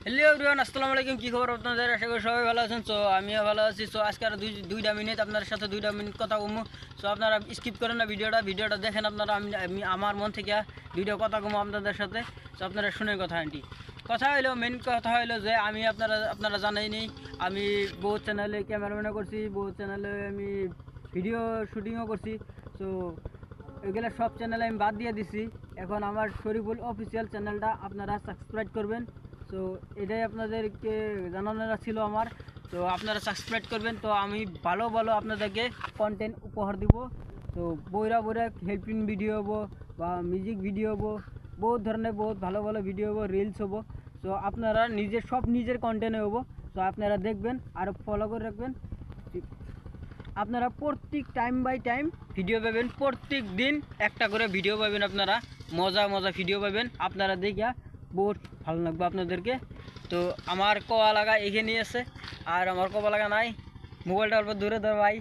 Hello everyone, আসসালামু আলাইকুম। কী খবর আপনাদের? আশা করি সবাই ভালো আছেন। সো আমিও ভালো আছি। সো আজকে আর দুইটা মিনিট আপনার সাথে 2 মিনিট কথা কমু। সো আপনারা স্কিপ করেন না, ভিডিওটা দেখেন আপনারা। আমি আমার মন থেকে দুইটা কথা কমু আপনাদের সাথে। সো আপনারা শুনে কথা আনটি কথা হইলো, মেন কথা হইলো যে আমি আপনারা জানাইনি, আমি বহু চ্যানেলে ক্যামেরাম্যানও করছি, বহু চ্যানেলে আমি ভিডিও শুটিংও করছি। সো এগুলো সব চ্যানেলে আমি বাদ দিয়ে দিছি। এখন আমার শরীফুল অফিসিয়াল চ্যানেলটা আপনারা সাবস্ক্রাইব করবেন। তো এটাই আপনাদেরকে জানানোর ছিল আমার। তো আপনারা সাবস্ক্রাইব করবেন, তো আমি ভালো ভালো আপনাদেরকে কন্টেন্ট উপহার দিব। তো বইরা হেল্পিং ভিডিও হবো বা মিউজিক ভিডিও হবো, বহুত ধরনের বহুত ভালো ভালো ভিডিও হবো, রিলস হবো। তো আপনারা নিজের কন্টেন্টে হবো। তো আপনারা দেখবেন আর ফলো করে রাখবেন। আপনারা প্রত্যেক টাইম বাই টাইম ভিডিও পাবেন, প্রত্যেক দিন একটা করে ভিডিও পাবেন। আপনারা মজা ভিডিও পাবেন। আপনারা দেখিয়া বহুত ভালো লাগবে আপনাদেরকে। তো আমার কওয়া লাগা এখানেই আছে, আর আমার কওয়া লাগা নাই। মোবাইলটা অল্প দূরে ধর ভাই।